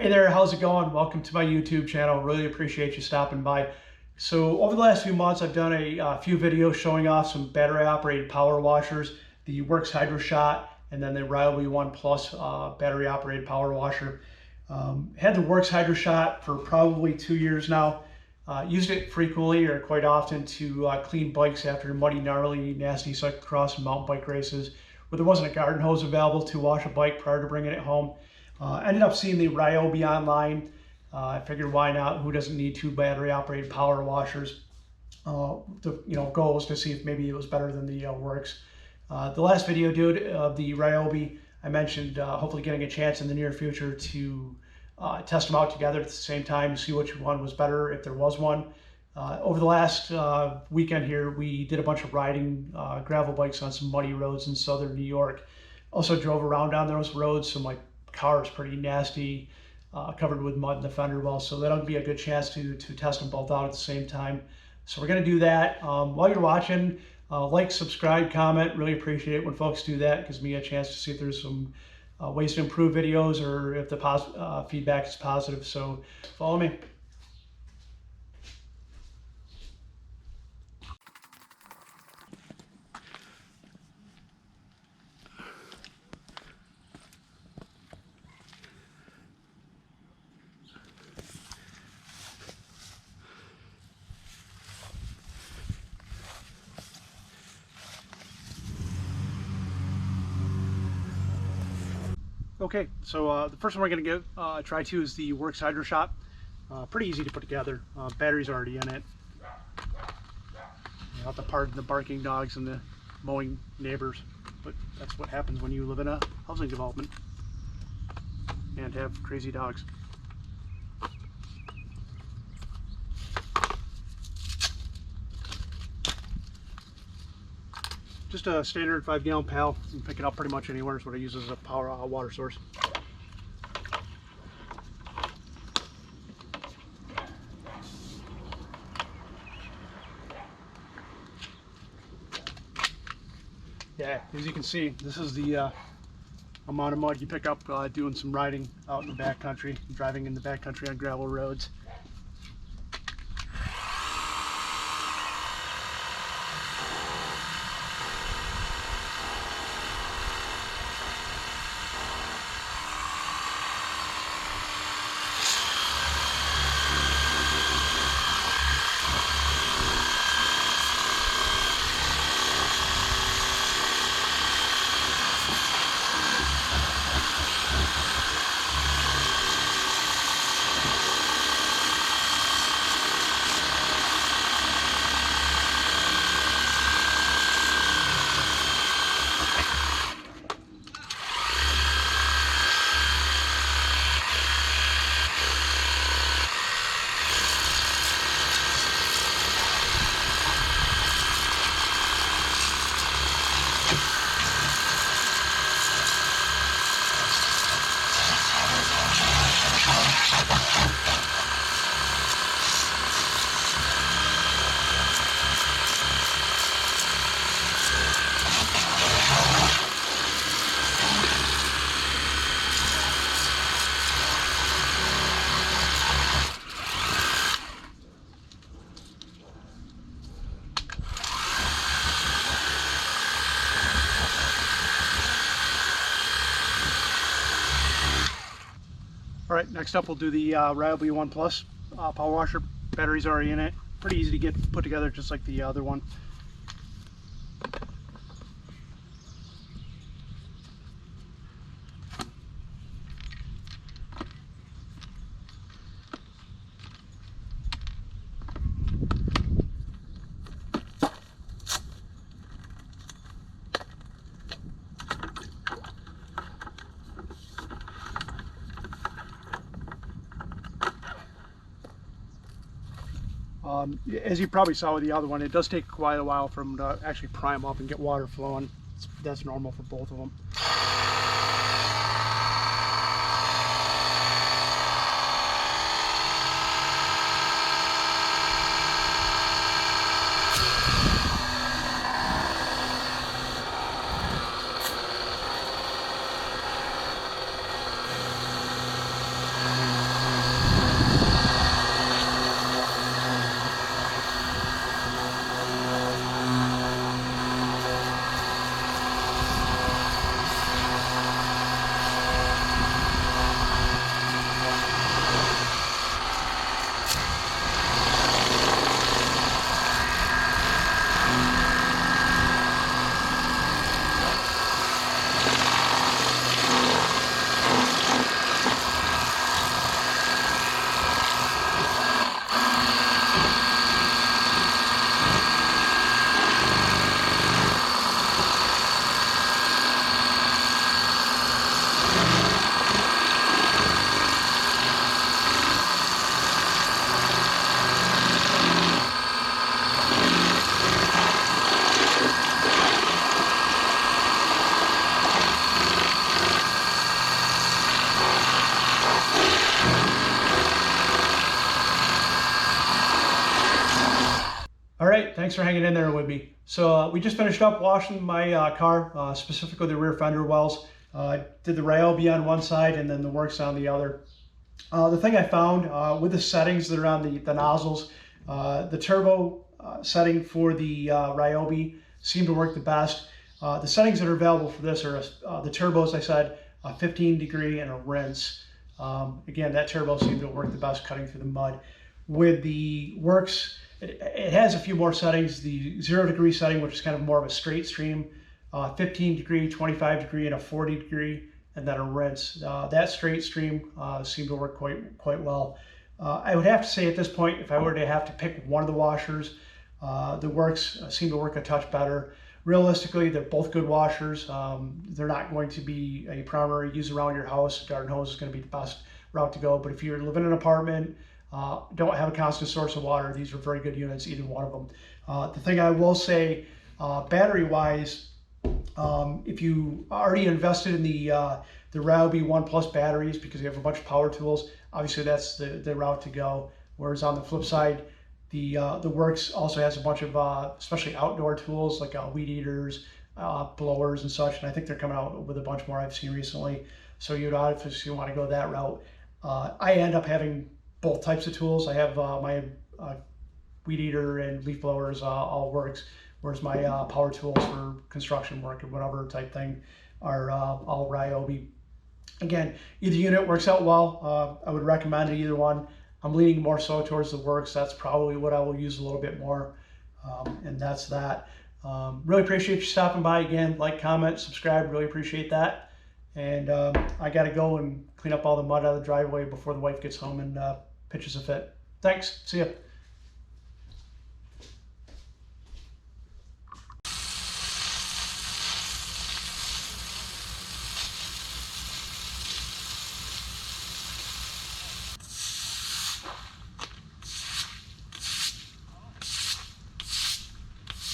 Hey there, how's it going? Welcome to my YouTube channel. Really appreciate you stopping by. So over the last few months, I've done a few videos showing off some battery operated power washers, the Worx Hydro Shot, and then the Ryobi ONE Plus battery operated power washer. Had the Worx Hydro Shot for probably 2 years now. Used it frequently or quite often to clean bikes after muddy, gnarly, nasty cyclocross and mountain bike races where there wasn't a garden hose available to wash a bike prior to bringing it home. Ended up seeing the Ryobi online. I figured why not? Who doesn't need 2 battery operated power washers? The goal was to see if maybe it was better than the Worx. The last video, dude, of the Ryobi, I mentioned hopefully getting a chance in the near future to test them out together at the same time, see which one was better, if there was one. Over the last weekend here, we did a bunch of riding gravel bikes on some muddy roads in southern New York. Also drove around on those roads, so my car is pretty nasty, covered with mud in the fender well, so that'll be a good chance to test them both out at the same time. So we're going to do that. While you're watching, like, subscribe, comment. Really appreciate it when folks do that. It gives me a chance to see if there's some ways to improve videos or if the feedback is positive. So follow me. Okay, so the first one we're going to give a try to is the Worx Hydro Shot. Pretty easy to put together. Battery's already in it. You'll have to pardon the barking dogs and the mowing neighbors, but that's what happens when you live in a housing development and have crazy dogs. Just a standard 5-gallon pail. You can pick it up pretty much anywhere. It's what I use as a power water source. Yeah, as you can see, this is the amount of mud you pick up doing some riding out in the backcountry, driving in the backcountry on gravel roads. All right, next up we'll do the Ryobi ONE Plus power washer. Battery's already in it. Pretty easy to get put together, just like the other one. As you probably saw with the other one, it does take quite a while for them to actually prime up and get water flowing. That's normal for both of them. Thanks for hanging in there with me. So we just finished up washing my car, specifically the rear fender wells. Did the Ryobi on one side and then the Worx on the other. The thing I found with the settings that are on the nozzles, the turbo setting for the Ryobi seemed to work the best. The settings that are available for this are the turbo, as I said, a 15 degree and a rinse. Again, that turbo seemed to work the best cutting through the mud. With the Worx, it has a few more settings. The 0 degree setting, which is kind of more of a straight stream, 15 degree, 25 degree, and a 40 degree, and then a rinse. That straight stream seemed to work quite well. I would have to say at this point, if I were to have to pick one of the washers, the Worx seem to work a touch better. Realistically, they're both good washers. They're not going to be a primary use around your house. A garden hose is going to be the best route to go. But if you're living in an apartment, don't have a constant source of water, these are very good units, either one of them. The thing I will say, battery-wise, if you already invested in the Ryobi ONE Plus batteries because you have a bunch of power tools, obviously that's the route to go. Whereas on the flip side, the Worx also has a bunch of especially outdoor tools like weed eaters, blowers and such, and I think they're coming out with a bunch more I've seen recently. So you'd obviously want to go that route. I end up having both types of tools. I have my weed eater and leaf blowers all Worx, whereas my power tools for construction work or whatever type thing are all Ryobi. Again, either unit works out well. I would recommend either one. I'm leaning more so towards the Worx. That's probably what I will use a little bit more, and that's that. Really appreciate you stopping by again. Like, comment, subscribe. Really appreciate that. And I got to go and clean up all the mud out of the driveway before the wife gets home and pitches a fit. Thanks. See ya.